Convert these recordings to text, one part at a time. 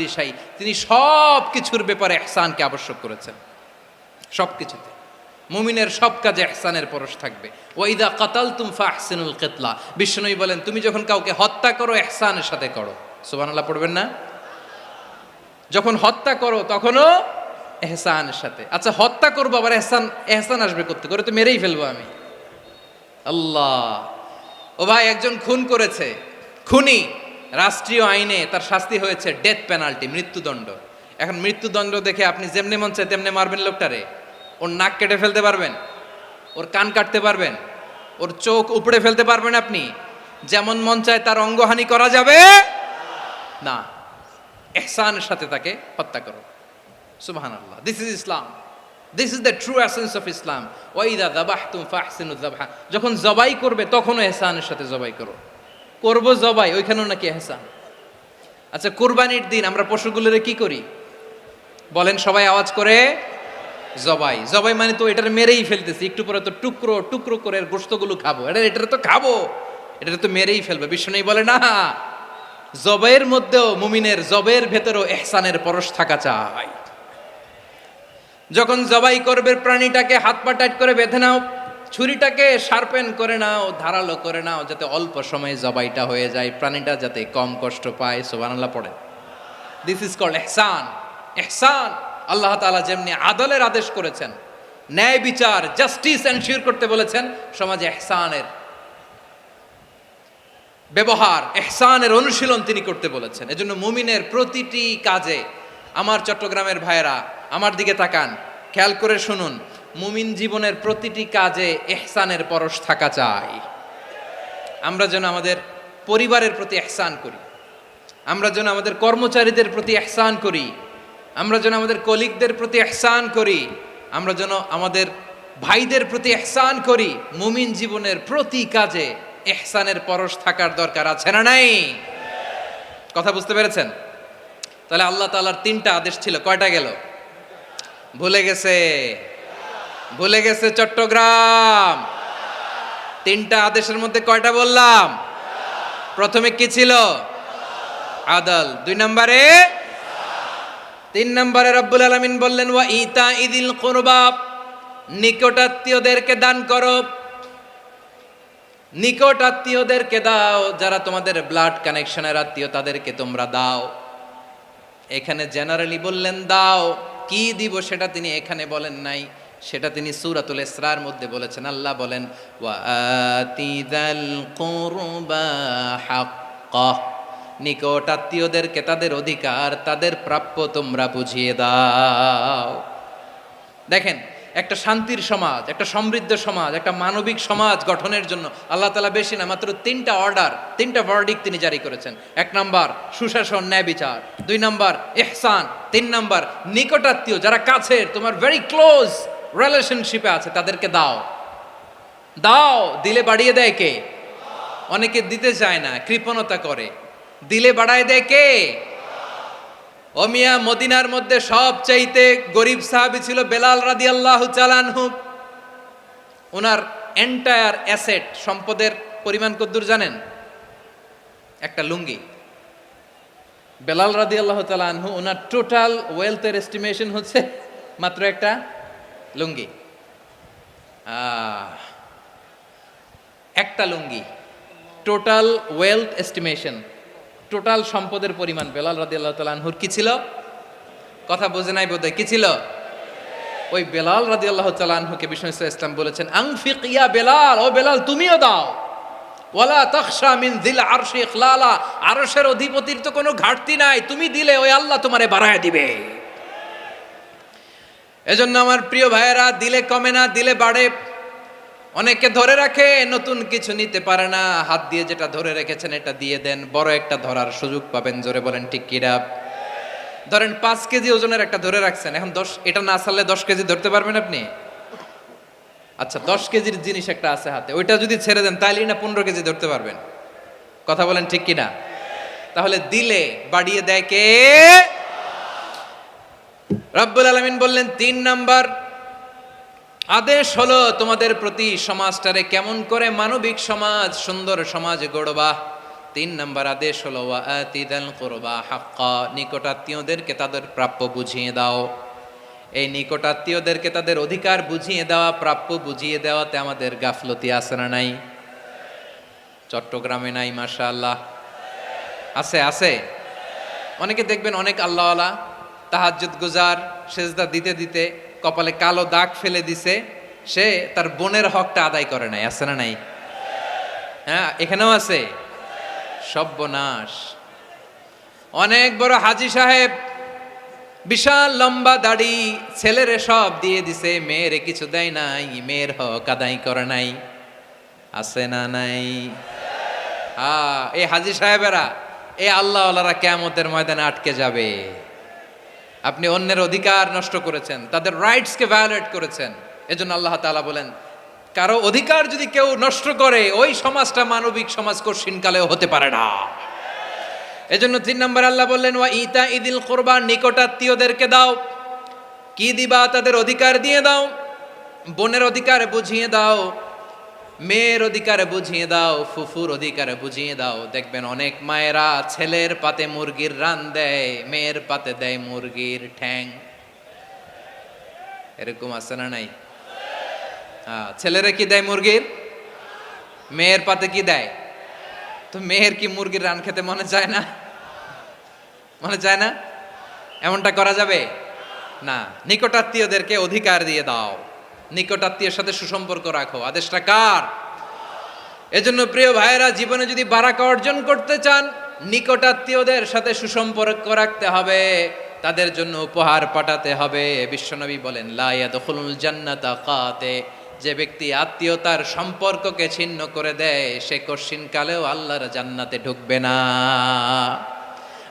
লিশাই, তিনি সব কিছুর ব্যাপারে ইহসানকে আবশ্যক করেছেন। সব কিছুতে মুমিনের সব কাজে ইহসানের পরশ থাকবে। ওয়াইদা কাতালতুম ফাহসিনুল কিতলা, বিশ্বনবী বলেন তুমি যখন কাউকে হত্যা করো ইহসানের সাথে করো। সুবহানাল্লাহ পড়বেন না? যখন হত্যা করো তখনও ইহসানের সাথে। আচ্ছা হত্যা করবো আবার ইহসান আসবে করতে করে তো মেরেই ফেলবো আমি। আল্লাহ, ও ভাই একজন খুন করেছে, খুনি, রাষ্ট্রীয় আইনে তার শাস্তি হয়েছে ডেথ পেনাল্টি, মৃত্যুদণ্ড। এখন মৃত্যুদণ্ড দেখে আপনি যেমনি মন চায় তেমনি মারবেন লোকটারে? ওর নাক কেটে ফেলতে পারবেন? ওর কান কাটতে পারবেন? ওর চোখ উপড়ে ফেলতে পারবেন আপনি? যেমন মন চায় তার অঙ্গহানি করা যাবে না। ইহসানের সাথে তাকে হত্যা করো। সুবহানাল্লাহ, this is Islam, this is the true essence of Islam. ওয়াইদা যাবাহতুম ফাহসিনুয যাবহা, যখন জবাই করবে তখনও ইহসানের সাথে জবাই করো। করব জবাই, ওইখানেও নাকি ইহসান। আচ্ছা কুরবানির দিন আমরা পশুগুলোরে কি করি বলেন সবাই আওয়াজ করে? জবাই। জবাই মানে তো এটার মেরেই ফেলতেছি, একটু পরে তো টুকরো টুকরো করে গোশতগুলো খাবো, এটা তো খাবো, এটা তো মেরেই ফেলবে। বিষ্ণু বলে না, জবাইয়ের মধ্যেও মুমিনের জবের ভেতরেও ইহসানের পরশ থাকা চাই। যখন জবাই করবে প্রাণীটাকে হাত পা টাইট করে বেঁধে নাও, ছুরিটাকে শার্পেন করে নাও, ধারালো করে নাও, যাতে অল্প সময়ে জবাইটা হয়ে যায়, প্রাণীটা যাতে কম কষ্ট পায়। সুবহানাল্লাহ পড়ে। দিস ইজ কল্ড ইহসান। ইহসান আল্লাহ তাআলা যেমনি আদলের আদেশ করেছেন, ন্যায় বিচার জাস্টিস এনশিওর করতে বলেছেন, সমাজে ইহসানের ব্যবহার, ইহসানের অনুশীলন তিনি করতে বলেছেন। এজন্য মুমিনের প্রতিটি কাজে, আমার চট্টগ্রামের ভাইয়েরা আমার দিকে তাকান, খেয়াল করে শুনুন, মুমিন জীবনের প্রতিটি কাজে ইহসানের পরশ থাকা চাই। আমরা যেন আমাদের পরিবারের প্রতি ইহসান করি, আমরা যেন আমাদের কর্মচারীদের প্রতি ইহসান করি, আমরা যেন আমাদের কলিগদের প্রতি ইহসান করি, আমরা যেন আমাদের ভাইদের প্রতি ইহসান করি। মুমিন জীবনের প্রতি কাজে ইহসানের পরশ থাকার দরকার আছে না নাই? কথা বুঝতে পেরেছেন? তাহলে আল্লাহ তাআলার তিনটা আদেশ ছিল, কয়টা গেল? ভুলে গেছে, ভুলে গেছে চট্টগ্রাম। তিনটা আদেশের মধ্যে কয়টা বললাম? প্রথমে কি ছিল? আদল। 2 নম্বরে, 3 নম্বরে রব্বুল আলামিন বললেন ওয়া ইতা ইদিল কুরবা, নিকটাত্মীয়দেরকে দান করো। নিকট আত্মীয়দেরকে দাও, যারা তোমাদের ব্লাড কানেকশনের আত্মীয় তাদেরকে তোমরা দাও। এখানে জেনারেলি বললেন দাও, কি দিব সেটা তিনি এখানে বলেন নাই, সেটা তিনি সূরাতুল ইসরার মধ্যে বলেছেন। আল্লাহ বলেন ওয়া আতিযাল কুরবা হাক্কাহ, নিকট আত্মীয়দেরকে তাদের অধিকার, তাদের প্রাপ্য তোমরা বুঝিয়ে দাও। দেখেন, একটা শান্তির সমাজ, একটা সমৃদ্ধ সমাজ, একটা মানবিক সমাজ গঠনের জন্য আল্লাহ তাআলা বেশি না, মাত্র 3টা অর্ডার, 3টা ভার্ডিক্ট তিনি জারি করেছেন। 1 নাম্বার সুশাসন, ন্যায় বিচার। 2 নাম্বার ইহসান। 3 নাম্বার নিকটাত্মীয়, যারা কাছের, তোমার ভেরি ক্লোজ রিলেশনশিপে আছে, তাদেরকে দাও। দাও, দিলে বাড়িয়ে দেয় কে? অনেকে দিতে চায় না, কৃপণতা করে। দিলে বাড়ায় দেয় কে? ও মিয়া, মদিনার মধ্যে সবচাইতে গরিব সাহাবী ছিল বেলাল রাদিয়াল্লাহু তাআলা আনহু। ওনার এন্টায়ার অ্যাসেট, সম্পদের পরিমাণ কতদূর জানেন? একটা লুঙ্গি। বেলাল রাদিয়াল্লাহু তাআলা আনহু, ওনার টোটাল ওয়েলথের এস্টিমেশন হচ্ছে মাত্র একটা লুঙ্গি। একটা লুঙ্গি, টোটাল ওয়েলথ এস্টিমেশন, টোটাল সম্পদের পরিমাণ বেলাল রাদিয়াল্লাহু তাআলা আনহুর কি ছিল? কথা বোঝে নাই বোধহয়, কি ছিল? ওই বেলাল রাদিয়াল্লাহু তাআলা আনহুকে বিষ্ণু ইসলাম বলেছেন আনফিক ইয়া বেলাল, ও বেলাল তুমিও দাও। ওয়ালা তাখশা মিন যিল আরশি ইখলালা, আরশের অধিপতির তো কোনো ঘাটতি নাই, তুমি দিলে ওই আল্লাহ তোমারে বাড়ায় দিবে। এজন্য আমার প্রিয় ভাইয়েরা, দিলে কমে না, দিলে বাড়ে। অনেকে ধরে রাখে, নতুন কিছু নিতে পারে না, হাত দিয়ে যেটা ধরে রেখেছেন এটা দিয়ে দেন, বড় একটা ধরার সুযোগ পাবেন। জোরে বলেন ঠিক কিনা? ধরেন 5 কেজি ওজনের একটা ধরে রাখছেন, এখন 10, এটা না ছাড়লে 10 কেজি ধরতে পারবেন আপনি? আচ্ছা 10 কেজির জিনিস একটা আছে হাতে, ওইটা যদি ছেড়ে দেন তাইলেই না 15 কেজি ধরতে পারবেন। কথা বলেন ঠিক কিনা? তাহলে দিলে বাড়িয়ে দেয় কে? রব্বুল আলামিন বললেন 3 নাম্বার আদেশ হলো তোমাদের প্রতি সমাজটারে কেমন করে মানবিক সমাজ, সুন্দর সমাজ গড়বা, তিন নম্বর আদেশ হলো ওয়া আতিদাল কুরবা হাক্কা, নিকটাত্মীয়দেরকে তাদের প্রাপ্য বুঝিয়ে দাও। এই নিকটাত্মীয়দেরকে তাদের অধিকার বুঝিয়ে দেওয়া, প্রাপ্য বুঝিয়ে দেওয়াতে আমাদের গাফলতি আছে না নাই? চট্টগ্রামে নাই? মাশাআল্লাহ আছে, আছে। অনেকে দেখবেন অনেক আল্লাহওয়ালা তাহাজ্জুদ গুজার, সেজদা দিতে দিতে কপালে কালো দাগ ফেলে দিছে, সে তার বোনের হকটা আদায় করে নাই। আছে না নাই? হ্যাঁ, এখানেও আছে। সর্বনাশ। অনেক বড় হাজী সাহেব, বিশাল লম্বা দাড়ি, ছেলেরে সব দিয়ে দিছে, মেয়েরে কিছু দেয় নাই, মেয়ের হক আদায় করে নাই। আছে না নাই? এই হাজী সাহেবেরা, এই আল্লাহওয়ালারা কিয়ামতের ময়দানে আটকে যাবে। আপনি অন্যের অধিকার নষ্ট করেছেন, তাদের রাইটসকে ভায়োলেট করেছেন। এজন্য আল্লাহ তাআলা বলেন, কারো অধিকার যদি কেউ নষ্ট করে, ওই সমাজটা মানবিক সমাজ কঠিনকালেও হতে পারে না। এজন্য 3 নম্বর আল্লাহ বললেন ওয়া ইতা ইদিল কুরবা, নিকটাত্মীয়দেরকে দাও। কি দিবা? তাদের অধিকার দিয়ে দাও। বোনের অধিকার বুঝিয়ে দাও, মেয়ের অধিকার বুঝিয়ে দাও, ফুফুর অধিকার বুঝিয়ে দাও। দেখবেন অনেক মায়েরা ছেলের পাতে মুরগির রান দেয়, মেয়ের পাতে দেয় মুরগির ঠ্যাং। এরকম আছে না নাই? ছেলেরা কি দেয়? মুরগির। মেয়ের পাতে কি দেয়? তো মেয়ের কি মুরগির রান খেতে মনে চায় না? মনে চায় না? এমনটা করা যাবে না। নিকটাত্মীয়দেরকে অধিকার দিয়ে দাও, নিকটাত্মীয়ের সাথে সুসম্পর্ক রাখো। আদেশটা কার? এজন্য প্রিয় ভাইয়েরা, জীবনে যদি বারাকা অর্জন করতে চান, নিকটাত্মীয়দের সাথে সুসম্পর্ক রাখতে হবে, তাদের জন্য উপহার পাঠাতে হবে। বিশ্বনবী বলেন লা ইয়াদখুলুল জান্নাতা কাতে, যে ব্যক্তি আত্মীয়তার সম্পর্ককে ছিন্ন করে দেয়, সে কঠিনকালেও আল্লাহর জান্নাতে ঢুকবে না।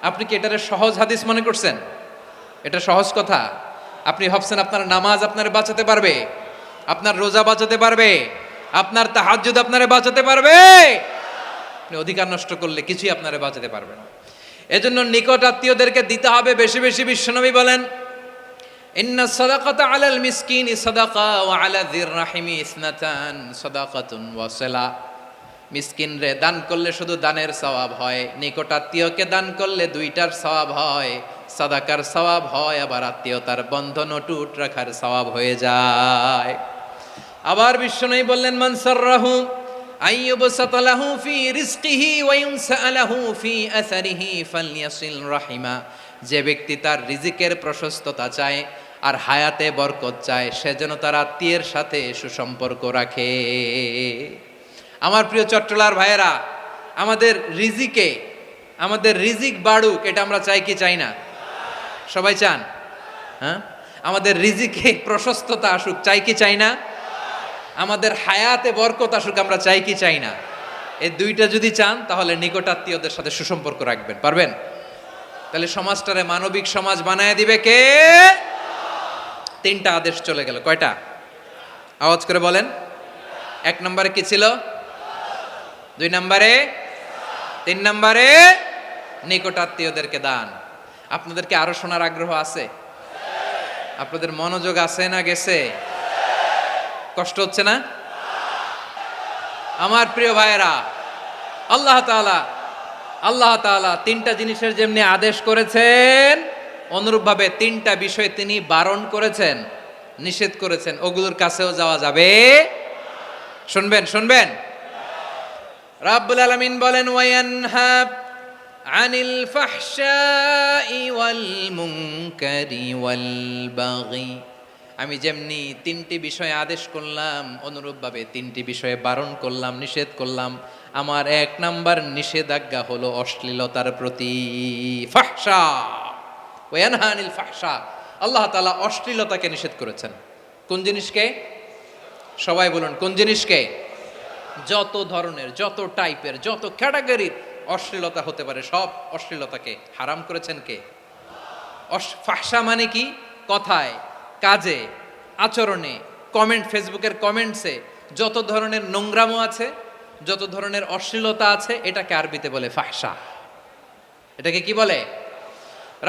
আপনি কি এটারে সহজ হাদিস মনে করছেন? এটা সহজ কথা? আপনি ভাবছেন আপনার নামাজ আপনারে বাঁচাতে পারবে, আপনার রোজা বাঁচাতে পারবে, আপনার তাহাজ্জুদ আপনারে বাঁচাতে পারবে? আপনি অধিকার নষ্ট করলে কিছুই আপনারে বাঁচাতে পারবে না। এজন্য নিকট আত্মীয়দেরকে দিতে হবে বেশি বেশি। বিশ্বনবী বলেন ইন্না সাদাকাতা আলাল মিসকিনি সাদাকা ওয়া আলা যির রাহিমি ইসনাতান সাদাকাতুন ওয়া সিলা। মিসকিন রে দান করলে শুধু দানের সওয়াব হয়, নিকট আত্মীয়কে দান করলে দুইটার সওয়াব হয়, সাদাকার সওয়াব হয়, আবার আত্মীয়তার বন্ধন অটুট রাখার সওয়াব হয়ে যায়। আবার বিশ্বনবী বললেন মান সাররাহু আইয়ুবসাতা লাহু ফি রিজকিহি ওয়া ইউনসা লাহু ফি আসারিহি ফালইয়াসিল রাহিমা। যে ব্যক্তি তার রিজিকের প্রশস্ততা চায় আর হায়াতে বরকত চায়, সে যেন তার আত্মীয়ের সাথে সুসম্পর্ক রাখে। আমার প্রিয় চট্টলার ভাইয়েরা, আমাদের রিজিক বাড়ুক, এটা আমরা চাই কি চাই না? সবাই চান? হ্যাঁ, আমাদের রিজিকে প্রশস্ততা আসুক, চাই কি চাই না? আমাদের হায়াতে বরকত আসুক, আমরা চাই কি চাই না? এই দুইটা যদি চান, তাহলে নিকটাত্মীয়দের সাথে সুসম্পর্ক রাখবেন। পারবেন? তাহলে সমাজটারে মানবিক সমাজ বানায় দিবে কে? 3টা আদেশ চলে গেল। কয়টা? আওয়াজ করে বলেন। 1 নম্বরে কি ছিল? 2 নম্বরে, 3 নম্বরে নিকটাত্মীয়দেরকে দান। আপনাদেরকে আরো শোনার আগ্রহ আছে? আপনাদের মনোযোগ আছে না গেছে? কষ্ট হচ্ছে না? আমার প্রিয় ভাইয়েরা, আল্লাহ তাআলা 3টা জিনিসের যেমনি আদেশ করেছেন, অনুরূপভাবে 3টা বিষয় তিনি বারণ করেছেন, নিষেধ করেছেন। ওগুলোর কাছেও যাওয়া যাবে। শুনবেন। রাব্বুল আলামিন বলেন ওয়ায়ানহা আনিল ফাহশাই ওয়াল মুনকারি ওয়াল বাগি। আমি যেমনি 3টি বিষয়ে আদেশ করলাম, অনুরূপভাবে 3টি বিষয়ে বারণ করলাম, নিষেধ করলাম। আমার 1 নাম্বার নিষেধাজ্ঞা হলো অশ্লীলতার প্রতি। ফাহশা, ওয়ায়ানহা আনিল ফাহশা, আল্লাহ তাআলা অশ্লীলতাকে নিষেধ করেছেন। কোন জিনিসকে? সবাই বলুন, কোন জিনিসকে? যত ধরনের, যত টাইপের, যত ক্যাটাগরির অশ্লীলতা হতে পারে, সব অশ্লীলতাকে হারাম করেছেন কে? ফাহশা মানে কি? কথায়, কাজে, আচরণে, কমেন্ট, ফেসবুকের কমেন্টসে যত ধরনের নোংরামো আছে, যত ধরনের অশ্লীলতা আছে, এটাকে আরবিতে বলে ফাহশা। এটাকে কি বলে?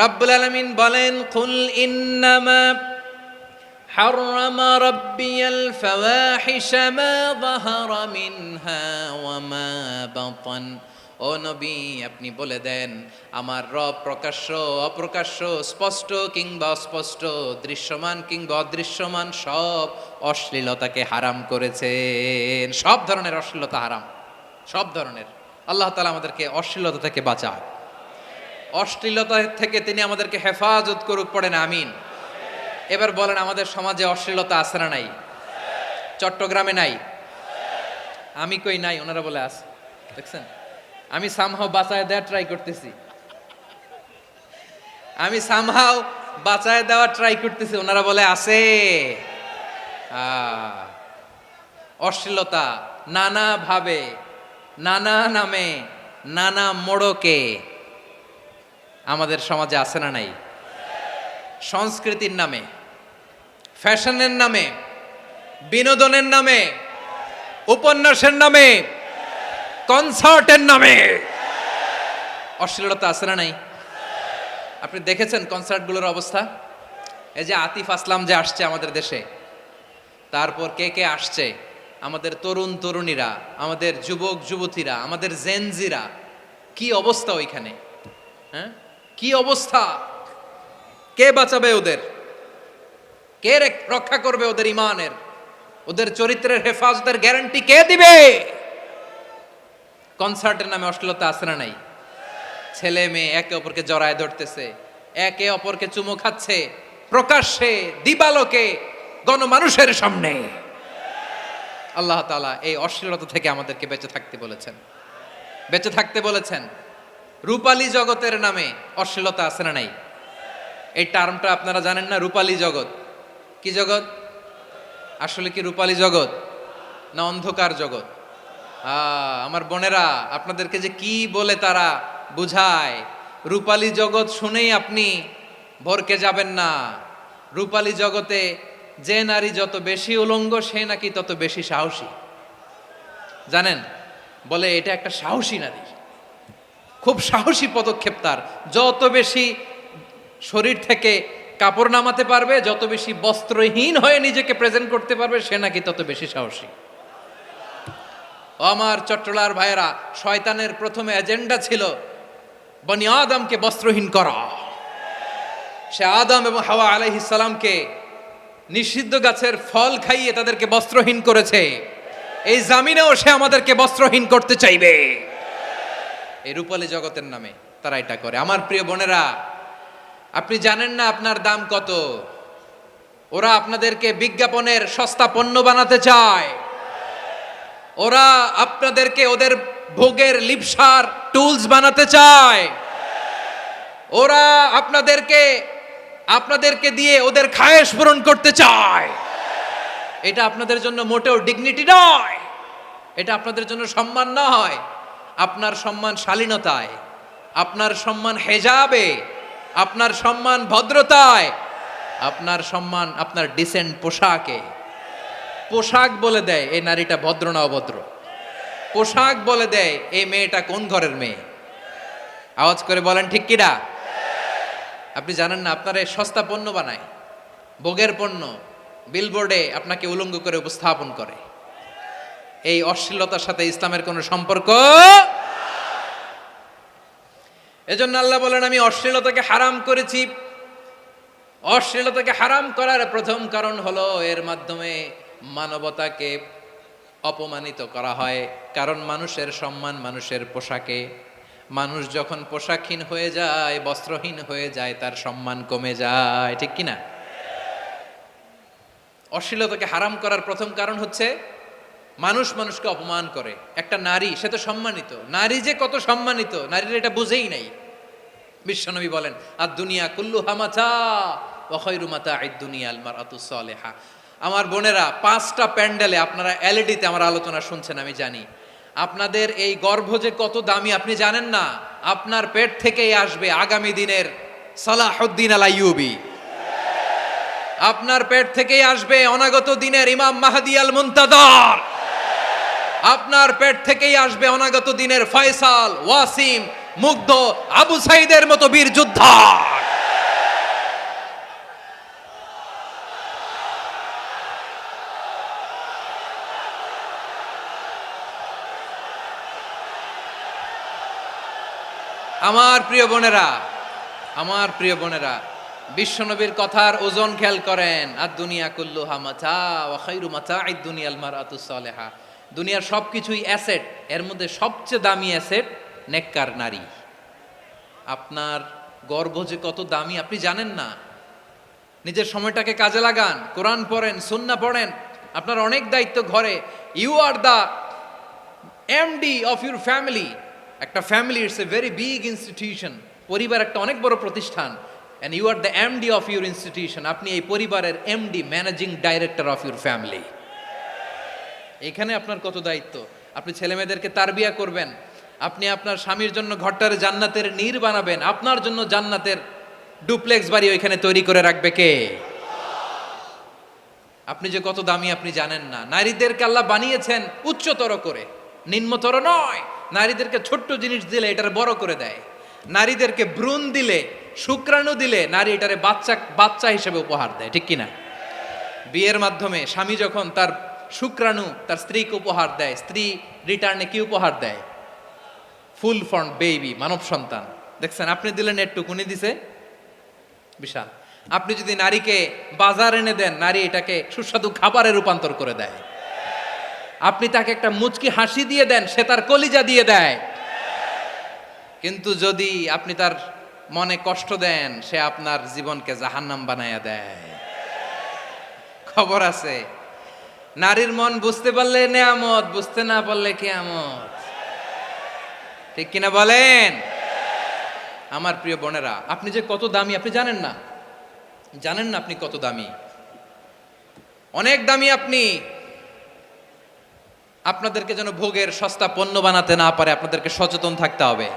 রাব্বুল আলামিন বলেন কুল ইন্নামা হাররামা রাব্বিয়াল ফাওয়াহিশা মা যাহারা মিনহা ওয়া মা বাতান ও নবী, আপনি বলে দেন আমার রব প্রকাশ্য অপ্রকাশ্য, স্পষ্ট কিংবা অস্পষ্ট, দৃশ্যমান কিংবা অদৃশ্যমান সব অশ্লীলতাকে হারাম করেছেন। সব ধরনের অশ্লীলতা হারাম, সব ধরনের। আল্লাহ তাআলা আমাদেরকে অশ্লীলতা থেকে বাঁচাক, অশ্লীলতা থেকে তিনি আমাদেরকে হেফাজত করুক, পড়েন আমিন। এবার বলেন, আমাদের সমাজে অশ্লীলতা আছে না নাই? চট্টগ্রামে নাই? আমি কই নাই, ওনারা বলে আছে। দেখছেন, আমি সামহাও বাঁচায় দেওয়ার ট্রাই করতেছি, আমি সামহাও বাঁচায় দেওয়ার ট্রাই করতেছি, ওনারা বলে আছে। অশ্লীলতা নানা ভাবে, নানা নামে, নানা মোড়কে আমাদের সমাজে আছে না নাই? সংস্কৃতির নামে, ফ্যাশনের নামে, বিনোদনের নামে, উপন্যাসের নামে, কনসার্টের নামে অশ্লীলতা আছে না নাই? আপনি দেখেছেন কনসার্টগুলোর অবস্থা? এই যে আতিফ আসলাম যে আসছে আমাদের দেশে, তারপর কে কে আসছে, আমাদের তরুণ তরুণীরা, আমাদের যুবক যুবতীরা, আমাদের জেনজিরা, কি অবস্থা ওইখানে? হ্যাঁ, কি অবস্থা? কে বাঁচাবে ওদের? কে রক্ষা করবে ওদের ইমানের, ওদের চরিত্রের হেফাজতের গ্যারান্টি কে দিবে? কনসার্টের নামে অশ্লীলতা আছে না নাই? ছেলে মেয়ে একে অপরকে জড়ায় ধরতেছে, একে অপরকে চুমো খাচ্ছে, প্রকাশ্যে দিবালোকে গণমানুষের সামনে। আল্লাহ তাআলা এই অশ্লীলতা থেকে আমাদেরকে বেঁচে থাকতে বলেছেন, বেঁচে থাকতে বলেছেন। রূপালী জগতের নামে অশ্লীলতা আছে না নাই? এই টার্মটা আপনারা জানেন না? রূপালী জগৎ কি জগৎ? আসলে কি রূপালী জগৎ না অন্ধকার জগৎ? আমার বোনেরা, আপনাদেরকে যে কি বলে তারা বুঝায়, রূপালী জগৎ শুনেই আপনি ভরকে যাবেন না। রূপালী জগতে যে নারী যত বেশি উলঙ্গ, সে নাকি তত বেশি সাহসী। জানেন, বলে এটা একটা সাহসী নারী, খুব সাহসী পদক্ষেপ তার। যত বেশি শরীর থেকে কাপড় নামাতে পারবে, যত বেশি বস্ত্রহীন হয়ে নিজেকে প্রেজেন্ট করতে পারবে, সে নাকি তত বেশি সাহসী। আমার চট্টলার ভাইয়েরা, শয়তানের প্রথমে এজেন্ডা ছিল বনি আদমকে বস্ত্রহীন করা। সে আদম এবং হাওয়া আলাইহিস সালামকে নিষিদ্ধ গাছের ফল খাইয়ে তাদেরকে বস্ত্রহীন করেছে। এই জামিনেও সে আমাদেরকে বস্ত্রহীন করতে চাইবে। এই রূপালী জগতের নামে তারা এটা করে। আমার প্রিয় বোনেরা, আপনি জানেন না আপনার দাম কত? ওরা আপনাদেরকে বিজ্ঞাপনের সস্তা পণ্য বানাতে চায়। ওরা আপনাদেরকে ওদের ভোগের লিপসার টুলস বানাতে চায়। ওরা আপনাদেরকে দিয়ে ওদের খায়েশ পূরণ করতে চায়। এটা আপনাদের জন্য মোটেও ডিগনিটি নয়, এটা আপনাদের জন্য সম্মান নয়। আপনার সম্মান শালীনতায়, আপনার সম্মান হেজাবে, আপনার সম্মান ভদ্রতায়, আপনার সম্মান আপনার ডিসেন্ট পোশাকে। পোশাক বলে দেয় এই নারীটা ভদ্র না অভদ্র। পোশাক বলে দেয় এই মেয়েটা কোন ঘরের মেয়ে। আওয়াজ করে বলেন ঠিক কিনা? আপনি জানেন না, আপনার এই সস্তা পণ্য বানায়, ভোগের পণ্য, বিলবোর্ডে আপনাকে উলঙ্গ করে উপস্থাপন করে। এই অশ্লীলতার সাথে ইসলামের কোনো সম্পর্ক। এজন্য আল্লাহ বলেন, আমি অশ্লীলতাকে হারাম করেছি। অশ্লীলতাকে হারাম করার প্রথম কারণ হলো এর মাধ্যমে মানবতাকে অপমানিত করা হয়। কারণ মানুষের সম্মান মানুষের পোশাকে। মানুষ যখন পোশাকহীন হয়ে যায়, বস্ত্রহীন হয়ে যায়, তার সম্মান কমে যায়। ঠিক কিনা? অশ্লীলতাকে হারাম করার প্রথম কারণ হচ্ছে মানুষ মানুষকে অপমান করে। একটা নারী, সে তো সম্মানিত, নারী যে কত সম্মানিত নারীরা এটা বুঝেই নাই। বিশ্বনবী বলেন, আর দুনিয়া কুল্লুহা মাতা ওয়া খায়রু মাতা'আদ দুনিয়া আল মারআতুস সালিহা। আমার বোনেরা, 5টা প্যান্ডেলে আপনারা এলইডিতে আমার আলোচনা শুনছেন, আমি জানি। আপনাদের এই গর্ভ যে কত দামি আপনি জানেন না। আপনার পেট থেকেই আসবে আগামী দিনের সালাহুদ্দিন আল আইয়ুবী। আপনার পেট থেকেই আসবে অনাগত দিনের ইমাম মাহদী আল মুনতাজার। আপনার পেট থেকেই আসবে অনাগত দিনের ফয়সাল, ওয়াসিম, মুগ্ধ, আবু সাইদের মতো বীর যোদ্ধা। আমার প্রিয় বোনেরা, আমার প্রিয় বোনেরা, বিশ্বনবীর কথার ওজন খেয়াল করেন। আর দুনিয়া কুল্লুহা মাতা ওয়া খায়রু মাতা'আদ দুনিয়াল মারআতুস সালিহা। দুনিয়ার সবকিছুই অ্যাসেট, এর মধ্যে সবচেয়ে দামি অ্যাসেট নেককার নারী। আপনার গর্ভ যে কত দামি আপনি জানেন না। নিজের সময়টাকে কাজে লাগান, কোরআন পড়েন, সুন্নাহ পড়েন। আপনার অনেক দায়িত্ব ঘরে। You are the MD of your family. একটা family it's a very big institution. পরিবার একটা অনেক বড় প্রতিষ্ঠান। And you are the MD of your institution. আপনি এই পরিবারের MD, managing director of your family. এখানে আপনার কত দায়িত্ব। আপনি ছেলেমেয়েদেরকে তারবিয়া করবেন, আপনি আপনার স্বামীর জন্য ঘরটারে জান্নাতের নীর বানাবেন, আপনার জন্য জান্নাতের ডুপ্লেক্স বাড়ি ওইখানে তৈরি করে রাখবে কে? আপনি যে কত দামি আপনি জানেন না। নারীদেরকে আল্লাহ বানিয়েছেন উচ্চতর করে, নিম্নতর নয়। নারীদেরকে ছোট্ট জিনিস দিলে এটারে বড় করে দেয়। নারীদেরকে ভ্রূণ দিলে, শুক্রাণু দিলে নারী এটারে বাচ্চা হিসেবে উপহার দেয়, ঠিক কিনা? বিয়ের মাধ্যমে স্বামী যখন তার শুক্রাণু তার স্ত্রীকে উপহার দেয়, স্ত্রী রিটার্নে কি উপহার দেয়? ফুল ফর্ম বেবি, মানব সন্তান। দেখছেন, আপনি দিলেন একটুক, উনি দিছে বিশাল। আপনি যদি নারীকে বাজার এনে দেন, নারী এটাকে সুস্বাদু খাবারে রূপান্তর করে দেয়। আপনি তাকে একটা মুচকি হাসি দিয়ে দেন, সে তার কলিজা দিয়ে দেয়। কিন্তু যদি আপনি তার মনে কষ্ট দেন, সে আপনার জীবনকে জাহান্নাম বানায়া দেয়। খবর আছে, নারীর মন বুঝতে পারলে নেয়ামত, বুঝতে না পারলে কিয়ামত। ঠিক কিনা বলেন? আমার প্রিয় বোনেরা, আপনি যে কত দামি আপনি জানেন না। জানেন না আপনি কত দামি, অনেক দামি আপনি। আপনাদেরকে যেন ভোগের সস্তা পণ্য বানাতে না পারে, আপনাদেরকে সচেতন থাকতে হবে,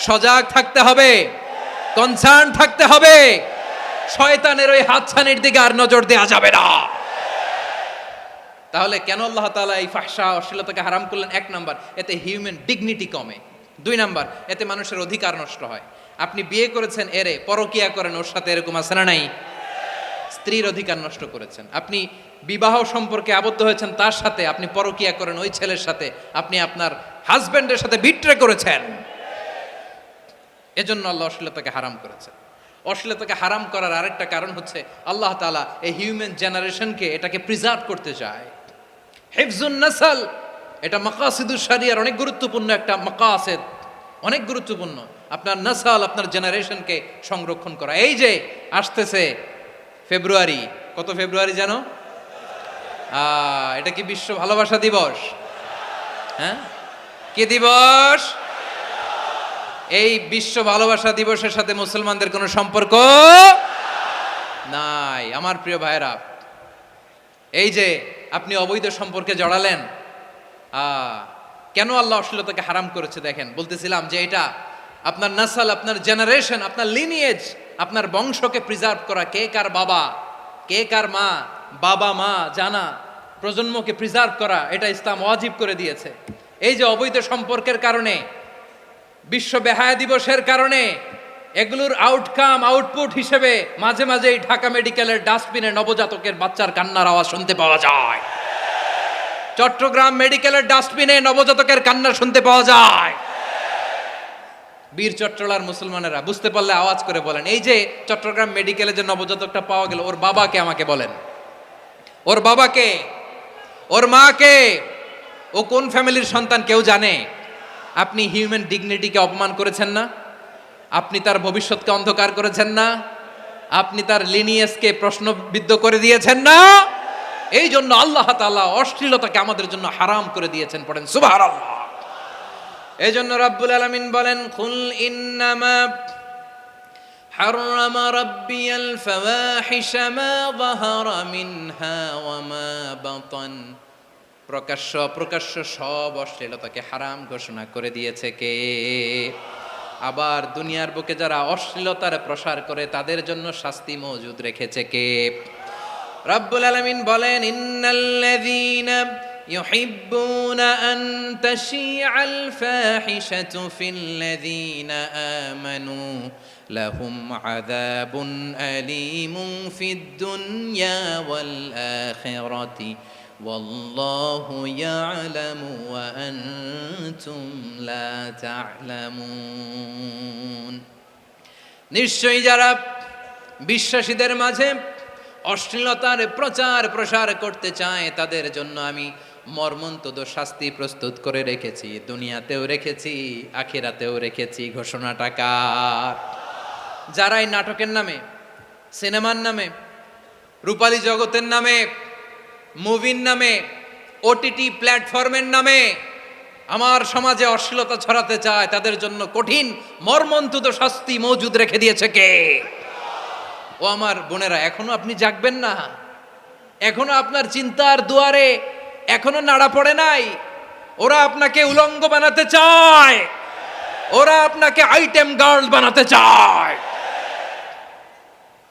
সজাগ থাকতে হবে, কনসার্ন থাকতে হবে। শয়তানের ওই হাতছানির দিকে আর নজর দেওয়া যাবে না। তাহলে কেন আল্লাহ তাআলা এই ফাহশা অশ্লীলতাকে হারাম করলেন? এক নাম্বার, এতে হিউম্যান ডিগনিটি কমে। দুই নাম্বার, এতে মানুষের অধিকার নষ্ট হয়। আপনি বিয়ে করেছেন এরে, পরকিয়া করেন ওর সাথে, এরকম আছে না নাই? স্ত্রীর অধিকার নষ্ট করেছেন। আপনি বিবাহ সম্পর্কে আবদ্ধ হয়েছেন তার সাথে, আপনি পরকিয়া করেন ওই ছেলের সাথে, আপনি আপনার হাজবেন্ডের সাথে বিট্রে করেছেন। এজন্য আল্লাহ অশ্লীলতাকে হারাম করেছেন। অশ্লীলতাকে হারাম করার আরেকটা কারণ হচ্ছে আল্লাহ তাআলা এই হিউম্যান জেনারেশনকে এটাকে প্রিজার্ভ করতে চায়। হিফজুন নাসল, এটা মাকাসিদুশ শরিয়ার অনেক গুরুত্বপূর্ণ একটা মাকাসিদ, অনেক গুরুত্বপূর্ণ। আপনার নাসল, আপনার জেনারেশনকে সংরক্ষণ করা। এই যে আসতেছে ফেব্রুয়ারি, কত ফেব্রুয়ারি জানো? এটা কি বিশ্ব ভালোবাসা দিবস? হ্যাঁ, কি দিবস? এই বিশ্ব ভালোবাসা দিবসের সাথে মুসলমানদের কোনো সম্পর্ক নাই। আমার প্রিয় ভাইরা, এই যে আপনি অবৈধ সম্পর্কে জড়ালেন, কেন আল্লাহ অশ্লীলতাকে হারাম করেছে দেখেন। বলতেছিলাম যে এটা আপনার নাসল, আপনার জেনারেশন, আপনার লিনিয়েজ, আপনার বংশকে প্রিজার্ভ করা। কে কার বাবা, কে কার মা, বাবা মা জানা, প্রজন্মকে প্রিজার্ভ করা, এটা ইসলাম ওয়াজিব করে দিয়েছে। এই যে অবৈধ সম্পর্কের কারণে, বিশ্ব বেহায়া দিবসের কারণে, এগুলোর আউটকাম, আউটপুট হিসেবে মাঝে মাঝেই ঢাকা মেডিকেলের ডাস্টবিনে নবজাতকের বাচ্চার কান্নার আওয়াজ শুনতে পাওয়া যায়। চট্টগ্রাম মেডিকেলের ডাস্টবিনে নবজাতকের কান্না শুনতে পাওয়া যায়। বীর চট্টলার মুসলমানেরা বুঝতে পারলে আওয়াজ করে বলেন, এই যে চট্টগ্রাম মেডিকেলে যে নবজাতকটা পাওয়া গেল, ওর বাবাকে আমাকে বলেন, ওর বাবাকে, ওর মাকে, ও কোন ফ্যামিলির সন্তান কেউ জানে? আপনি হিউম্যান ডিগনিটিকে অপমান করেছেন না? আপনি তার ভবিষ্যৎকে অন্ধকার করেছেন না? আপনি তার লিনিয়েজকে প্রশ্নবিদ্ধ করে দিয়েছেন না? এই জন্য আল্লাহ তাআলা অশ্লীলতাকে আমাদের জন্য হারাম করে দিয়েছেন। পড়েন সুবহানাল্লাহ। এই জন্য রাব্বুল আলামিন বলেন, কুল ইন্নামা হাররামা রাব্বিয়াল ফাওয়াহিশা মা যাহারা মিনহা ওয়া মা বাতান। প্রকাশ্য অপ্রকাশ্য সব অশ্লীলতাকে হারাম ঘোষণা করে দিয়েছে কে? আবার দুনিয়ার বুকে যারা অশ্লীলতার প্রসার করে তাদের জন্য শাস্তি মজুদ রেখেছে কে? রব্বুল আলামিন বলেন, ইন্নাল্লাযীনা ইউহিব্বুনা আন তাশিআল ফাহিশাতু ফিল্লাযীনা আমানু লাহুম আযাবুন আলীমুন ফিদ দুনিয়া ওয়াল আখিরাতি ওয়াল্লাহু ইয়ালামু ওয়া আনতুম লা তা'লামুন। নিশ্চয়ই যারা বিশ্বাসীদের মাঝে অশ্লীলতার প্রচার প্রসার করতে চায় তাদের জন্য আমি মর্মন্তুদ শাস্তি প্রস্তুত করে রেখেছি, দুনিয়াতেও রেখেছি, আখিরাতেও রেখেছি। ঘোষণাটা কার? যারা এই নাটকের নামে, সিনেমার নামে, রূপালী জগতের নামে, মুভির নামে, ওটিটি প্ল্যাটফর্মের নামে আমার সমাজে অশ্লীলতা ছড়াতে চায়, তাদের জন্য কঠিন মর্মন্তুদ শাস্তি মজুদ রেখে দিয়েছে কে? ও আমার বোনেরা, এখনো আপনি জাগবেন না? এখনো আপনার চিন্তার দুয়ারে এখনো নাড়া পড়ে নাই? ওরা আপনাকে উলঙ্গ বানাতে চায়, ওরা আপনাকে আইটেম গার্ল বানাতে চায়।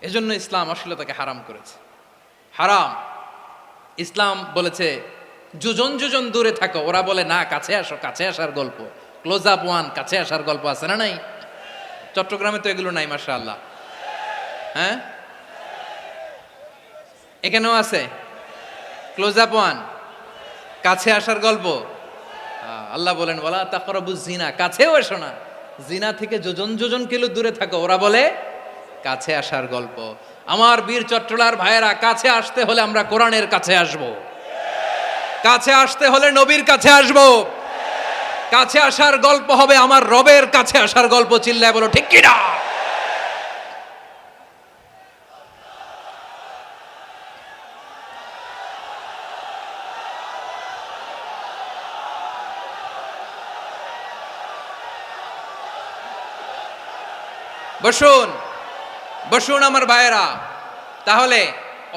এজন্য ইসলাম অশ্লীলতাকে হারাম করেছে। হারাম। ইসলাম বলেছে যোজন যোজন দূরে থাকো, ওরা বলে না কাছে আসো, কাছে আসার গল্প, ক্লোজ আপ ওয়ান, কাছে আসার গল্প আছে না নাই? চট্টগ্রামে তো এগুলো নাই মাশাআল্লাহ। হ্যাঁ, এখানেও আছে ক্লোজ আপ ওয়ান, কাছে আসার গল্প। আল্লাহ বলেন ওয়ালা তাকরাবুজ জিনা, কাছেও এসো না, জিনা থেকে যোজন যোজন কিলো দূরে থাকো, ওরা বলে কাছে আসার গল্প। আমার বীর চট্টলার ভাইয়েরা, কাছে আসতে হলে আমরা কোরআনের কাছে আসব, কাছে আসতে হলে নবীর কাছে আসব, কাছে আসার গল্প হবে আমার রবের কাছে আসার গল্প। চিল্লায় বলো ঠিক কিনা? বসুন বসুন আমার ভাইয়েরা। তাহলে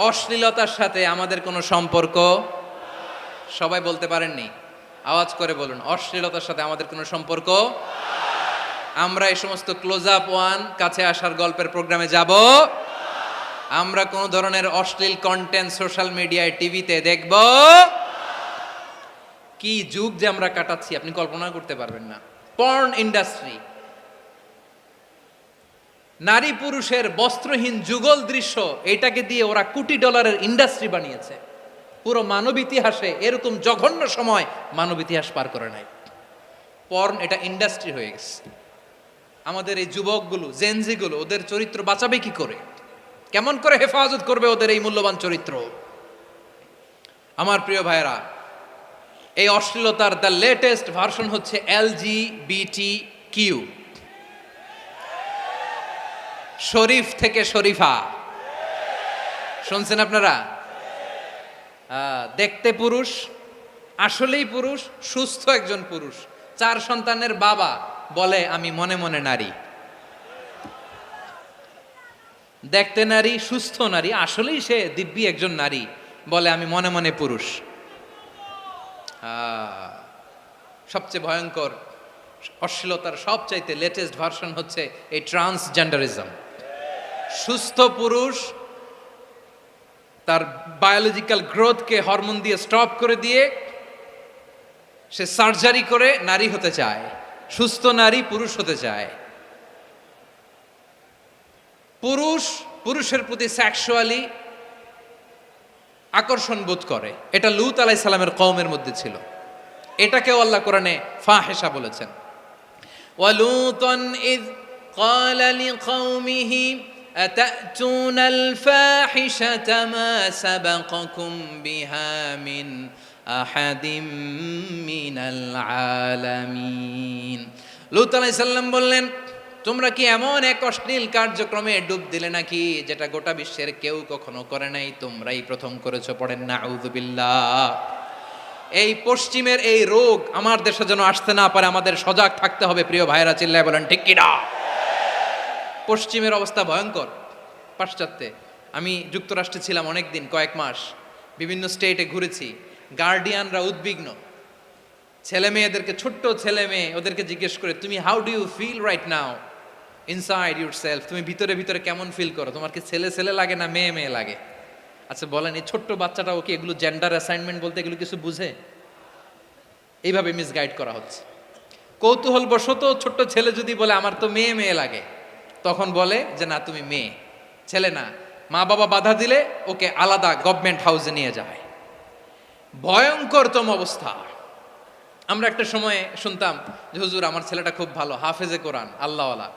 অশ্লীলতার সাথে আমাদের কোনো সম্পর্ক? সবাই বলতে পারেননি, আওয়াজ করে বলুন, অশ্লীলতার সাথে আমাদের কোনো সম্পর্ক? আমরা এই সমস্ত ক্লোজ আপ ওয়ান, কাছে আসার গল্পের প্রোগ্রামে যাব? আমরা কোন ধরনের অশ্লীল কন্টেন্ট সোশ্যাল মিডিয়ায়, টিভিতে দেখব? কি যুগ যে আমরা কাটাচ্ছি আপনি কল্পনা করতে পারবেন না। পর্ন ইন্ডাস্ট্রি, নারী পুরুষের বস্ত্রহীন যুগল দৃশ্য, এটাকে দিয়ে ওরা কোটি ডলারের ইন্ডাস্ট্রি বানিয়েছে। পুরো মানব ইতিহাসে এরকম জঘন্য সময় মানব ইতিহাস পার করে নাই। পর্ন এটা ইন্ডাস্ট্রি হয়ে গেছে। আমাদের এই যুবকগুলো, জেনজিগুলো, ওদের চরিত্র বাঁচাবে কি করে? কেমন করে হেফাজত করবে ওদের এই মূল্যবান চরিত্র? আমার প্রিয় ভাইরা, এই অশ্লীলতার দ্য লেটেস্ট ভার্সন হচ্ছে LGBTQ, শরীফ থেকে শরীফা। শুনছেন আপনারা? দেখতে পুরুষ, আসলেই পুরুষ, সুস্থ একজন পুরুষ, 4 সন্তানের বাবা, বলে আমি মনে মনে নারী। দেখতে নারী, সুস্থ নারী, আসলেই সে দিব্যি একজন নারী, বলে আমি মনে মনে পুরুষ। সবচেয়ে ভয়ঙ্কর অশ্লীলতার সবচাইতে লেটেস্ট ভার্সন হচ্ছে এই ট্রান্সজেন্ডারিজম। সুস্থ পুরুষ তার বায়োলজিক্যাল গ্রোথকে হরমোন দিয়ে স্টপ করে দিয়ে সে সার্জারি করে নারী হতে চায়, সুস্থ নারী পুরুষ হতে চায়। পুরুষ পুরুষের প্রতি সেক্সুয়ালি আকর্ষণ বোধ করে। এটা লূত আলাইহিস সালামের কওমের মধ্যে ছিল। এটাকেও আল্লাহ কোরআনে ফাহিশা বলেছেন। ওয়ালুতান ইয ক্বালা লিকাওমিহি আতাতুনাল ফাহিশাতা মা সাবাকাকুম বিহা মিন আহাদিম মিনাল আলামিন। লূত আলাইহিস সালাম বললেন, তোমরা কি এমন এক অশ্লীল কার্যক্রমে ডুব দিলে নাকি যেটা গোটা বিশ্বের কেউ কখনো করে নাই, তোমরাই প্রথম করেছো। পড়েন নাউযুবিল্লাহ। এই পশ্চিমের এই রোগ আমার দেশে যেন আসতে না পারে, আমাদের সজাগ থাকতে হবে। প্রিয় ভাইরা, চিল্লায় বলেন ঠিক কিনা? পশ্চিমের অবস্থা ভয়ঙ্কর। পাশ্চাত্যে, আমি যুক্তরাষ্ট্রে ছিলাম অনেকদিন, কয়েক মাস, বিভিন্ন স্টেটে ঘুরেছি। গার্ডিয়ানরা উদ্বিগ্ন, ছেলে মেয়েদেরকে, ছোট্ট ছেলে মেয়ে, ওদেরকে জিজ্ঞেস করে, তুমি how do you feel right now inside yourself? তুমি ভিতরে ভিতরে কেমন ফিল করো? তোমার কি ছেলে ছেলে লাগে না মেয়ে মেয়ে লাগে? আচ্ছা বলেন, এই ছোট্ট বাচ্চাটাও কি এগুলো জেন্ডার অ্যাসাইনমেন্ট বলতে এগুলো কিছু বুঝে? এইভাবে মিসগাইড করা হচ্ছে। কৌতূহল বশত ছোট্ট ছেলে যদি বলে আমার তো মেয়ে মেয়ে লাগে, তখন বলে যে না তুমি মেয়ে, ছেলে না। মা বাবা বাধা দিলে ওকে আলাদা গভর্নমেন্ট হাউসে নিয়ে যায়। ভয়ঙ্করতম অবস্থা। আমরা একটা সময়ে শুনতাম যে হুজুর আমার ছেলেটা খুব ভালো, হাফেজে কোরআন, আল্লাহওয়ালা।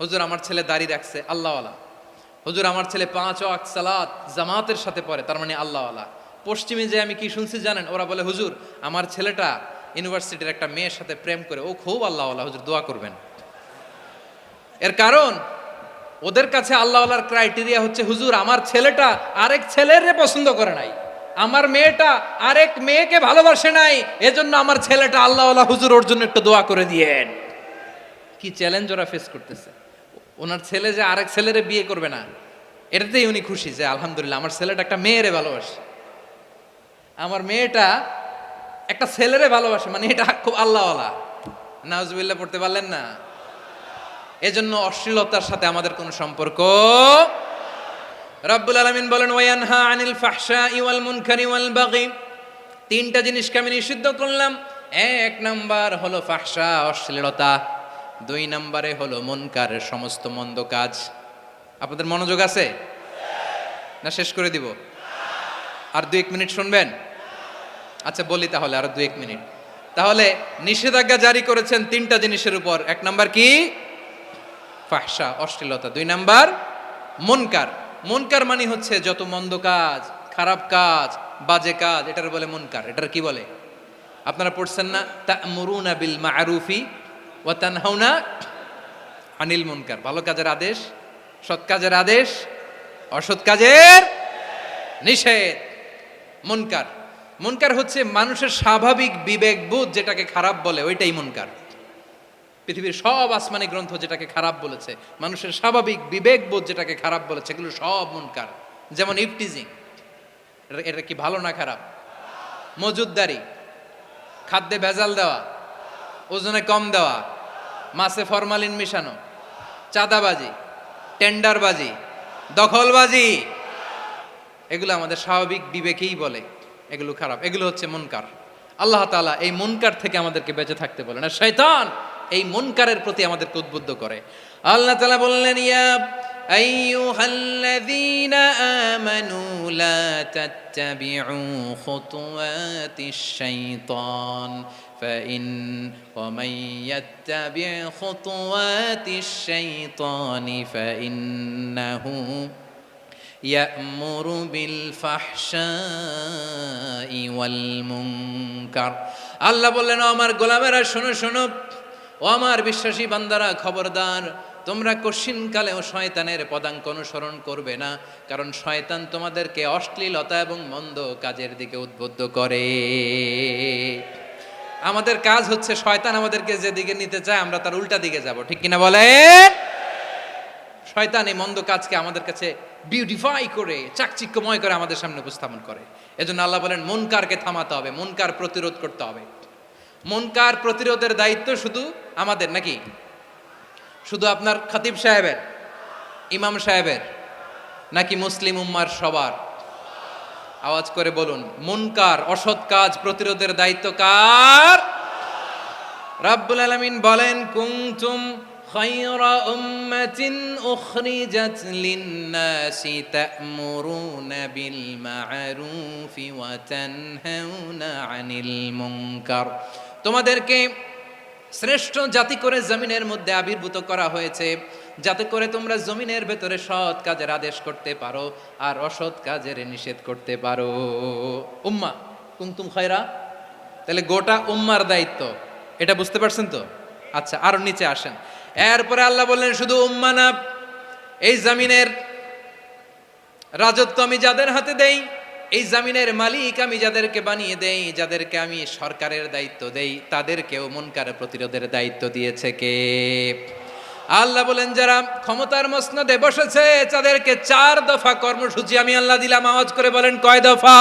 হুজুর আমার ছেলে দাড়ি রাখছে, আল্লাহওয়ালা। হুজুর আমার ছেলে 5 ওয়াক্ত সালাত জামাতের সাথে পড়ে, তার মানে আল্লাহওয়ালা। পশ্চিমে যে আমি কি শুনছি জানেন? ওরা বলে হুজুর আমার ছেলেটা ইউনিভার্সিটির একটা মেয়ের সাথে প্রেম করে, ও খুব আল্লাহওয়ালা, হুজুর দোয়া করবেন। এর কারণ ওদের কাছে আল্লাহওয়ালার ক্রাইটেরিয়া হচ্ছে হুজুর আমার ছেলেটা আরেক ছেলের পছন্দ করে নাই, আমার মেয়েটা আরেক মেয়েকে ভালোবাসে নাই, এজন্য আমার ছেলেটা আল্লাহওয়ালা, হুজুর ওর জন্য একটু দোয়া করে দিয়েন। কি চ্যালেঞ্জ ওরা ফেস করতেছে। ওনার ছেলে যে আরেক ছেলেরে বিয়ে করবে না, এটাতেই উনি খুশি যে আলহামদুলিল্লাহ আমার ছেলেটা একটা মেয়েরে ভালোবাসে, আমার মেয়েটা একটা ছেলেরে ভালোবাসে, মানে এটা খুব আল্লাহওয়ালা। নাউজুবিল্লাহ পড়তে পারলেন না? এজন্য অশ্লীলতার সাথে আমাদের কোনো সম্পর্ক। রাব্বুল আলামিন বলেন ওয়ায়ানহা আনিল ফাহশাই ওয়াল মুনকারি ওয়াল বাগি, তিনটা জিনিসকে আমি নিষিদ্ধ করলাম। এক নাম্বার হলো ফাহশা, অশ্লীলতা। 2 নম্বরে হলো মুনকারের সমস্ত মন্দ কাজ। আপনাদের মনোযোগ আছে না? শেষ করে দিব? আর 2-1 মিনিট শুনবেন? আচ্ছা বলি তাহলে, আর 2-1 মিনিট। তাহলে নিষেধাজ্ঞা জারি করেছেন 3টা জিনিসের উপর। 1 নাম্বার কি? ফাহশা, অশ্লীলতা। 2 নাম্বার মুনকার। মুনকার মানে হচ্ছে যত মন্দ কাজ, খারাপ কাজ, বাজে কাজ, এটার বলে মুনকার। এটার কি বলে? আপনারা পড়ছেন না তা'মুরুনা বিল মা'রুফি ওয়া তানহাউনা আনিল মুনকার। ভালো কাজের আদেশ, সৎ কাজের আদেশ, অসৎ কাজের নিষেধ। মুনকার, মুনকার হচ্ছে মানুষের স্বাভাবিক বিবেকবোধ যেটাকে খারাপ বলে, ওইটাই মুনকার। পৃথিবীর সব আসমানি গ্রন্থ যেটাকে খারাপ বলেছে, মানুষের স্বাভাবিক বিবেকবোধ যেটাকে খারাপ বলেছে, এগুলো সব মুনকার। যেমন ইফটিজিং, এটা কি ভালো না খারাপ? মজুদদারি, খাদ্যে ভেজাল দেওয়া, ওজনে কম দেওয়া, মাছে ফরমালিন মিশানো, চাঁদাবাজি, টেন্ডারবাজি, দখলবাজি, এগুলো আমাদের স্বাভাবিক বিবেকেই বলে এগুলো খারাপ, এগুলো হচ্ছে মুনকার। আল্লাহ তাআলা এই মুনকার থেকে আমাদেরকে বেঁচে থাকতে বলেন, আর শয়তান এই মুনকারের প্রতি আমাদেরকে উদ্বুদ্ধ করে। আল্লাহ তাআলা বললেন ইয়া আইয়ুহাল্লাযীনা আমানু লা তাত্তাবিউ খুতুওয়াতিশ শাইতান ফাইন ওয়া মান ইয়াত্তাবি' খুতুওয়াতিশ শাইতানি ফাইন্নাহু ইয়া'মুরু বিল ফাহশাই ওয়াল মুনকার। আল্লাহ বললেন ও আমার গোলামেরা শোনো শোনো, ও আমার বিশ্বাসী বান্দারা খবরদার, তোমরা কশিনকালেও শয়তানের পদাঙ্ক অনুসরণ করবে না, কারণ শয়তান তোমাদেরকে অশ্লীলতা এবং মন্দ কাজের দিকে উদ্বুদ্ধ করে। আমাদের কাজ হচ্ছে শয়তান আমাদেরকে যেদিকে নিতে চায় আমরা তার উল্টা দিকে যাব, ঠিক কিনা বলেন? শয়তান এই মন্দ কাজকে আমাদের কাছে বিউটিফাই করে, চাকচিক্যময় করে আমাদের সামনে উপস্থাপন করে। এজন্য আল্লাহ বলেন মুনকারকে থামাতে হবে, মুনকার প্রতিরোধ করতে হবে। মুনকার প্রতিরোধের দায়িত্ব শুধু আমাদের নাকি? শুধু আপনার খতিব সাহেবের, ইমাম সাহেবের, নাকি মুসলিম উম্মার সবার? আওয়াজ করে বলুন, মুনকার অসৎ কাজ প্রতিরোধের দায়িত্ব কার? রাব্বুল আলামিন বলেন কুনতুম খায়রা উম্মাতিন উখরিজাত লিন-নাসি তা'মুরুনা বিল মা'রুফি ওয়া তানহাউনা আনিল মুনকার। তোমাদেরকে শ্রেষ্ঠ জাতি করে জমিনের মধ্যে আবির্ভূত করা হয়েছে, যাতে করে তোমরা জমিনের ভেতরে সৎ কাজের আদেশ করতে পারো আর অসৎ কাজের নিষেধ করতে পারো। উম্মা কুনতুম খায়রা, তাহলে গোটা উম্মার দায়িত্ব, এটা বুঝতে পারছেন তো? আচ্ছা আরো নিচে আসেন। এরপরে আল্লাহ বললেন শুধু উম্মা না, এই জমিনের রাজত্ব আমি যাদের হাতে দেই, এই জমিনের মালিক আমি যাদেরকে বানিয়ে দেই, যাদেরকে আমি সরকারের দায়িত্ব দেই, তাদেরকেও মুনকার প্রতিরোধের দায়িত্ব দিয়েছে কে? আল্লাহ বলেন যারা ক্ষমতার মসনদে বসেছে তাদেরকে 4 দফা কর্মসূচি আমি আল্লাহ দিলাম। আওয়াজ করে বলেন কয় দফা?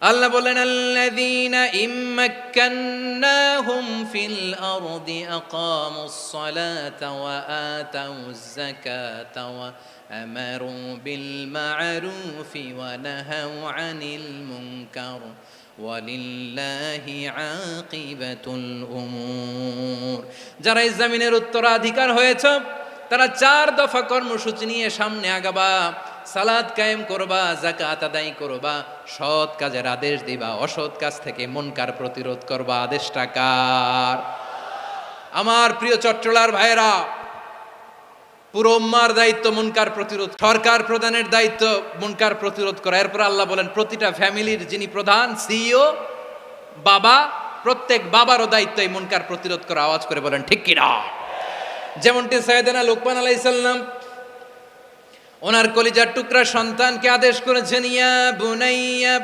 আল্লাহ বলেন আল্লাযীনা ইম্মাক্কান্নাহুম ফিল আরদি আকামুস সালাতা ওয়া আতাউয যাকাতা ওয়া আমারু বিল মা'রুফি ওয়া নাহাউ আনিল মুনকার ওয়ালিল্লাহি আকিবাতুল উমুর। যারা এই জমিনের উত্তরাধিকার হয়েছে তারা 4 দফা কর্মসূচি নিয়ে সামনে আগাবা। সালাত কায়েম করবা, যাকাত আদায় করবা, সৎ কাজের আদেশ দিবা, অসৎ কাজ থেকে মুনকার প্রতিরোধ করবা। আদেশটা কার? আমার প্রিয় চট্টলার ভাইয়েরা, পুরো উম্মার দায়িত্ব মুনকার প্রতিরোধ, সরকার প্রধানের দায়িত্ব মুনকার প্রতিরোধ করা। এরপর আল্লাহ বলেন প্রতিটা ফ্যামিলির যিনি প্রধান সিইও বাবা, প্রত্যেক বাবারও দায়িত্ব এই মুনকার প্রতিরোধ করা। আওয়াজ করে বলেন ঠিক কিনা? যেমনটি সাইয়েদনা লুকমান আলাইহিস সালাম ওনার কলিজার টুকরা সন্তানকে আদেশ করেছেন, ইয়া বুনাইয়া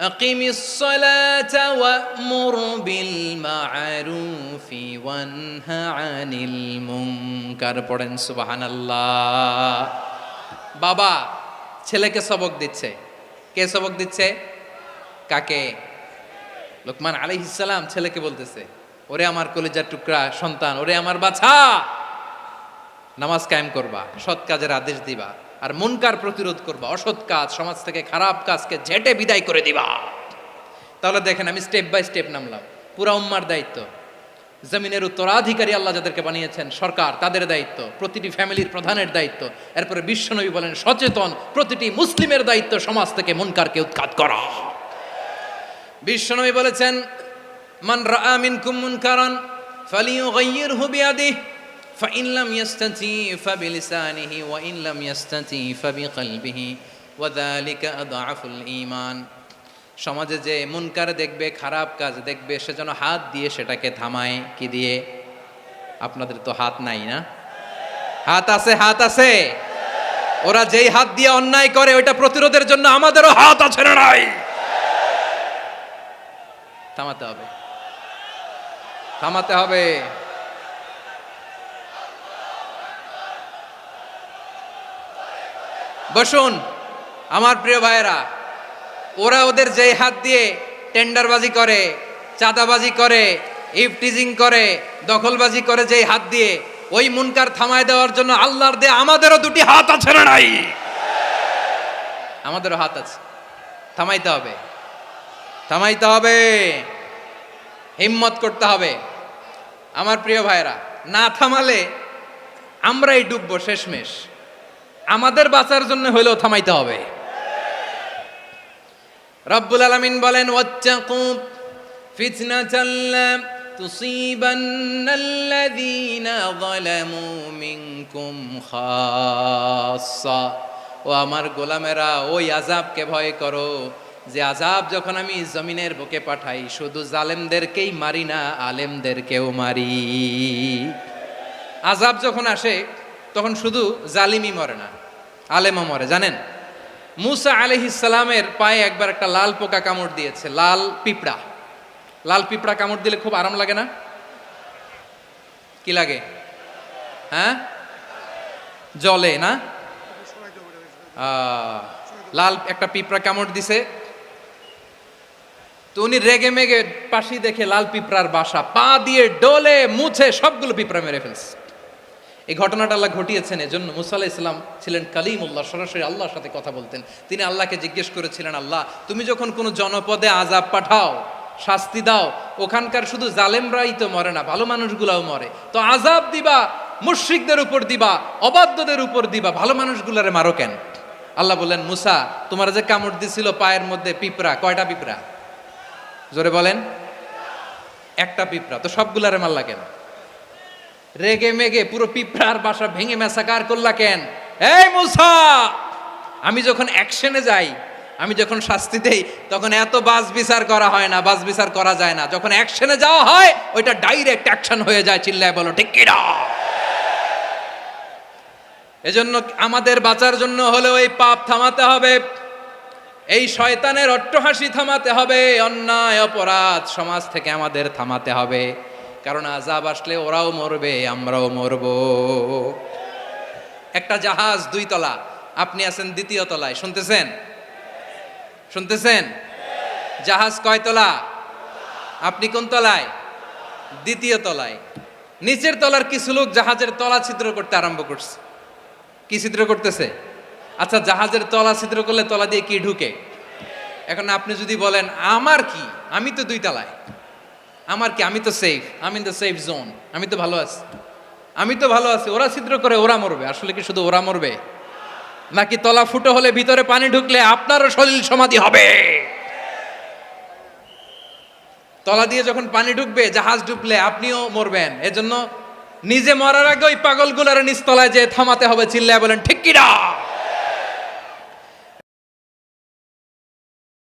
আকিমিস সালাতা ওয়া'মুর বিল মা'রুফি ওয়ানহা আনিল মুনকার। পড়েন সুবহানাল্লাহ। বাবা ছেলেকে সবক দিচ্ছে। কে সবক দিচ্ছে? কাকে? লুকমান আলাইহিস সালাম ছেলেকে বলতেছে, ওরে আমার কলিজার টুকরা সন্তান, ওরে আমার বাছা, নামাজ কায়েম করবা, সৎ কাজের আদেশ দিবা, আর মুনকার প্রতিরোধ করবা, অসৎ কাজ, সমাজ থেকে খারাপ কাজকে ঝেঁটে বিদায় করে দিবা। তাহলে দেখেন আমি স্টেপ বাই স্টেপ নামলাম। পুরা উম্মার দায়িত্ব, জমিনের উত্তরাধিকারী আল্লাহ যাদেরকে বানিয়েছেন সরকার, তাদের দায়িত্ব, প্রতিটি ফ্যামিলির প্রধানের দায়িত্ব। এরপরে বিশ্বনবী বলেন সচেতন প্রতিটি মুসলিমের দায়িত্ব সমাজ থেকে মুনকারকে উৎখাত করা। বিশ্বনবী বলেছেন, মান রাআ মিনকুম মুনকারান ফালিয়ুগাইয়িরহু বিয়াদিহি ফাইন লাম ইয়াস্তাতি ফাবিলিসানিহি ওয়া ইন লাম ইয়াস্তাতি ফাবিকলবিহি ওয়া যালিকা আযআফুল ঈমান। সমাজে যে মুনকার দেখবে, খারাপ কাজ দেখবে, সে যেন হাত দিয়ে সেটাকে থামায়। কি দিয়ে? আপনাদের তো হাত নাই না? হাত আছে, হাত আছে। ওরা যেই হাত দিয়ে অন্যায় করে ওইটা প্রতিরোধের জন্য আমাদেরও হাত আছে না নাই? থামাতে হবে, থামাতে হবে। বসুন আমার প্রিয় ভাইয়েরা, ওরা ওদের যেই হাত দিয়ে টেন্ডারবাজি করে, চাঁদাবাজি করে, ইফটিজিং করে, দখলবাজি করে, যেই হাত দিয়ে, ওই মুনকার থামায় দেওয়ার জন্য আল্লাহর দেয়া আমাদেরও দুটি হাত আছে না নাই? আমাদেরও হাত আছে। থামাইতে হবে, থামাইতে হবে, হিম্মত করতে হবে। আমার প্রিয় ভাইরা, না থামালে আমরাই ডুববো শেষমেশ। আমাদের বাঁচার জন্য হইলেও থামাইতে হবে। রব্বুল আলামিন বলেন, ওয়াত্তাকু ফিতনাতাল লা তুসিবান্নাল্লাযীনা যালামু মিনকুম খাসসা। ও আমার গোলামেরা, ওই আযাবকে ভয় করো যে আযাব যখন আমি জমিনের বুকে পাঠাই শুধু জালেমদেরকেই মারি না, আলেমদেরকেও মারি। আযাব যখন আসে তখন শুধু জালিমই মরে না, আলেমও মরে। জানেন মুসা আলাইহিস সালামের পায়ে একবার একটা লাল পোকা কামড় দিয়েছে, লাল পিঁপড়া। লাল পিঁপড়া কামড় দিলে খুব আরাম লাগে না? কি লাগে? হ্যাঁ, জলে না? লাল একটা পিঁপড়া কামড় দিছে, তো উনি রেগে মেগে পাশি দেখে লাল পিঁপড়ার বাসা, পা দিয়ে ডলে মুছে সবগুলো পিঁপড়া মেরে ফেলছে। এই ঘটনাটা আল্লাহ ঘটিয়েছেন এজন্য। মুসা আলাইহিস সালাম ছিলেন কালিমুল্লাহ, সরাসরি আল্লাহর সাথে কথা বলতেন। তিনি আল্লাহকে জিজ্ঞেস করেছিলেন, আল্লাহ তুমি যখন কোনো জনপদে আযাব পাঠাও, শাস্তি দাও, ওখানকার শুধু জালেমরাই তো মরে না, ভালো মানুষগুলাও মরে, তো আযাব দিবা মুশরিকদের উপর দিবা, অবাধ্যদের উপর দিবা, ভালো মানুষগুলারে মারো কেন? আল্লাহ বললেন, মুসা তোমার যে কামড় দিছিল পায়ের মধ্যে পিঁপড়া, কয়টা পিঁপড়া? জোরে বলেন। একটা পিঁপড়া, তো সবগুলারে মারলা কেন? রেগে মেগে পুরো পিঁপড়ার বাসা ভেঙে মেসাকার করলা কেন? এই মুসা, আমি যখন অ্যাকশনে যাই, আমি যখন শাস্তি দেই, তখন এত বাস বিচার করা হয় না, বাস বিচার করা যায় না। যখন অ্যাকশনে যাওয়া হয় ওইটা ডাইরেক্ট অ্যাকশন হয়ে যায়। চিল্লায় বলো ঠিক কিনা? এজন্য আমাদের বাঁচার জন্য হলেও এই পাপ থামাতে হবে, এই শয়তানের অট্টহাসি থামাতে হবে, অন্যায় অপরাধ সমাজ থেকে আমাদের থামাতে হবে। কারণ আযাব আসলে ওরাও মরবে, আমরাও মরব। একটা জাহাজ 2 তলা, আপনি আছেন 2য় তলায়। শুনতেছেন? শুনতেছেন? জাহাজ কয় তলা? আপনি কোন তলায়? 2য় তলায়। নিচের তলার কিছু লোক জাহাজের তলা ছিদ্র করতে আরম্ভ করছে। কি ছিদ্র করতেছে? আচ্ছা, জাহাজের তলা ছিদ্র করলে তলা দিয়ে কি ঢুকে? এখন আপনি যদি বলেন আমার কি, আমি তো 2 তলায়, আমার কি, আমি তো সেফ, আমি ইন দ্য সেফ জোন, আমি তো ভালো আছি, আমি তো ভালো আছি, ওরা ছিদ্র করে ওরা মরবে। আসলে কি শুধু ওরা মরবে? নাকি তলা ফুটো হলে ভিতরে পানি ঢুকলে আপনারও সলিল সমাধি হবে? তলা দিয়ে যখন পানি ঢুকবে, জাহাজ ডুবলে আপনিও মরবেন। এজন্য নিজে মরার আগে ওই পাগলগুলোর নিচতলায় যে থামাতে হবে, চিল্লায় বলেন ঠিক কিনা?